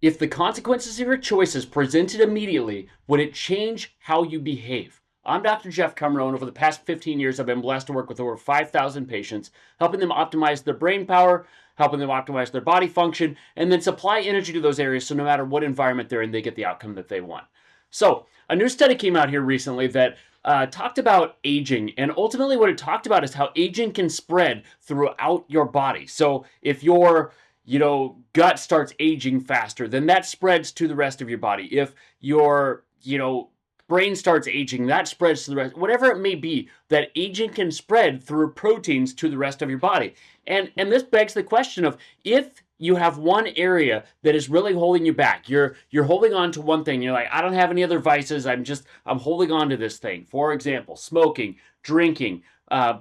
If the consequences of your choices presented immediately, would it change how you behave? I'm Dr. Jeff Cumro, and over the past 15 years, I've been blessed to work with over 5,000 patients, helping them optimize their brain power, helping them optimize their body function, and then supply energy to those areas so no matter what environment they're in, they get the outcome that they want. So, a new study came out here recently that talked about aging, and ultimately what it talked about is how aging can spread throughout your body. So, if you're gut starts aging faster, then that spreads to the rest of your body. If your, brain starts aging, that spreads to the rest. Whatever it may be, that aging can spread through proteins to the rest of your body. And this begs the question of, if you have one area that is really holding you back, you're holding on to one thing, you're like, I don't have any other vices, I'm holding on to this thing. For example, smoking, drinking,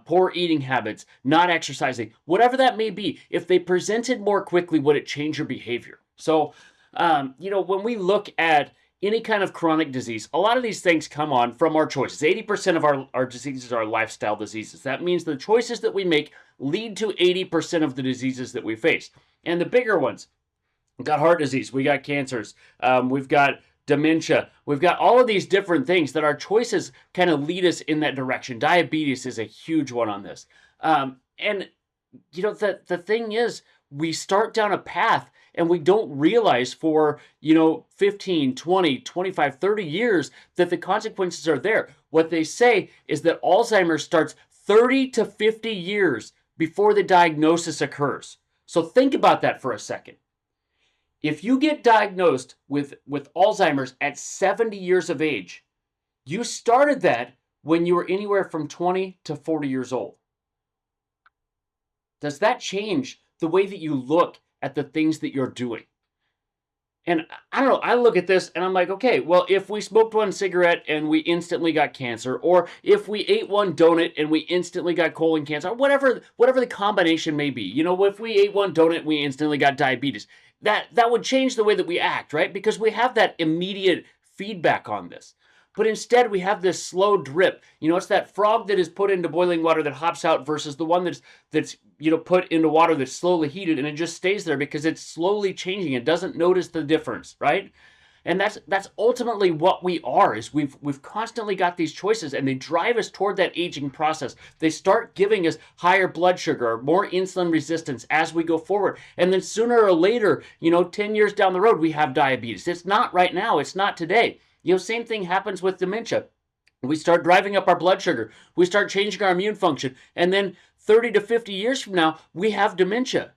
poor eating habits, not exercising, whatever that may be, if they presented more quickly, would it change your behavior? So, when we look at any kind of chronic disease, a lot of these things come on from our choices. 80% of our diseases are lifestyle diseases. That means the choices that we make lead to 80% of the diseases that we face. And the bigger ones, we've got heart disease, we got cancers, we've got dementia. We've got all of these different things that our choices kind of lead us in that direction. Diabetes is a huge one on this. And the thing is, we start down a path and we don't realize for, 15, 20, 25, 30 years that the consequences are there. What they say is that Alzheimer's starts 30 to 50 years before the diagnosis occurs. So think about that for a second. If you get diagnosed with Alzheimer's at 70 years of age, you started that when you were anywhere from 20 to 40 years old. Does that change the way that you look at the things that you're doing? And I don't know, I look at this and I'm like, okay, well, if we smoked one cigarette and we instantly got cancer, or if we ate one donut and we instantly got colon cancer, or whatever the combination may be, if we ate one donut and we instantly got diabetes, that would change the way that we act, right? Because we have that immediate feedback on this. But instead, we have this slow drip. It's that frog that is put into boiling water that hops out versus the one that's put into water that's slowly heated, and it just stays there because it's slowly changing. It doesn't notice the difference, right? And that's ultimately what we are, is we've constantly got these choices, and they drive us toward that aging process. They start giving us higher blood sugar or more insulin resistance as we go forward. And then sooner or later, 10 years down the road, we have diabetes. It's not right now. It's not today. Same thing happens with dementia. We start driving up our blood sugar. We start changing our immune function. And then 30 to 50 years from now, we have dementia.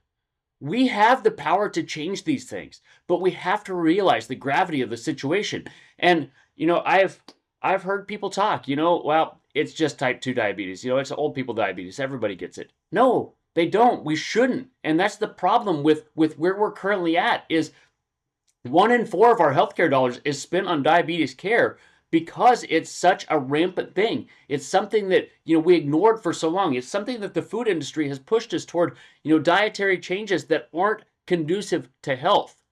We have the power to change these things, but we have to realize the gravity of the situation. And, I've heard people talk, well, it's just type 2 diabetes. It's old people diabetes. Everybody gets it. No, they don't. We shouldn't. And that's the problem with where we're currently at, is 1 in 4 of our healthcare dollars is spent on diabetes care because it's such a rampant thing. It's something that, we ignored for so long. It's something that the food industry has pushed us toward, dietary changes that aren't conducive to health.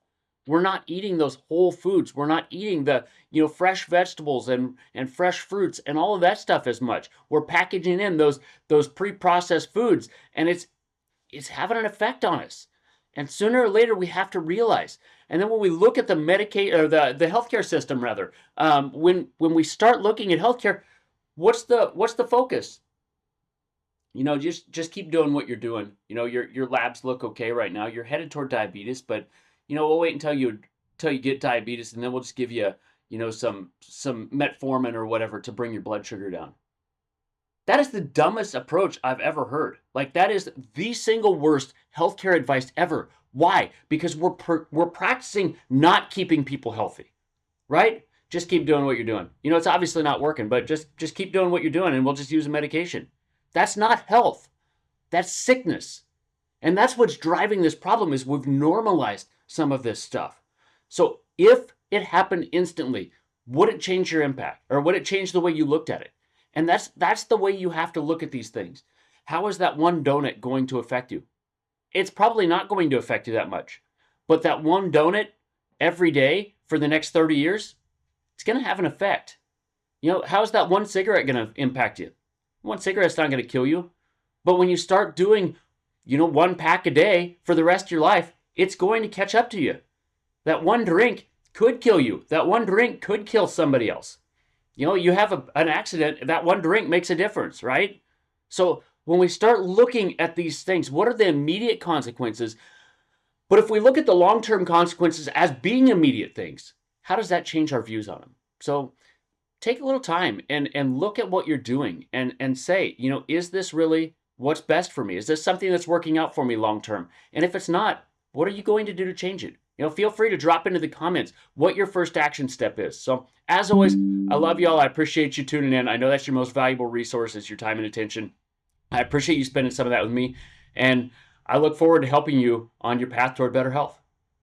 We're not eating those whole foods. We're not eating the, fresh vegetables and fresh fruits and all of that stuff as much. We're packaging in those pre-processed foods, and it's having an effect on us. And sooner or later, we have to realize. And then when we look at the Medicaid, or the healthcare system rather, when we start looking at healthcare, what's the focus? Just keep doing what you're doing. Your labs look okay right now. You're headed toward diabetes, but we'll wait until you get diabetes, and then we'll just give you some metformin or whatever to bring your blood sugar down. That is the dumbest approach I've ever heard. Like, that is the single worst healthcare advice ever. Why? Because we're practicing not keeping people healthy, right? Just keep doing what you're doing. It's obviously not working, but just keep doing what you're doing, and we'll just use a medication. That's not health. That's sickness. And that's what's driving this problem, is we've normalized some of this stuff. So if it happened instantly, would it change your impact? Or would it change the way you looked at it? And that's the way you have to look at these things. How is that one donut going to affect you? It's probably not going to affect you that much. But that one donut every day for the next 30 years, it's going to have an effect. How's that one cigarette going to impact you? One cigarette's not going to kill you. But when you start doing, 1 pack a day for the rest of your life, it's going to catch up to you. That one drink could kill you. That one drink could kill somebody else. You know, you have an accident, that one drink makes a difference, right? So when we start looking at these things, what are the immediate consequences? But if we look at the long-term consequences as being immediate things, how does that change our views on them? So take a little time and look at what you're doing and say, you know, is this really what's best for me? Is this something that's working out for me long term? And if it's not, what are you going to do to change it? You know, feel free to drop into the comments what your first action step is. So as always, I love y'all. I appreciate you tuning in. I know that's your most valuable resource is your time and attention. I appreciate you spending some of that with me. And I look forward to helping you on your path toward better health.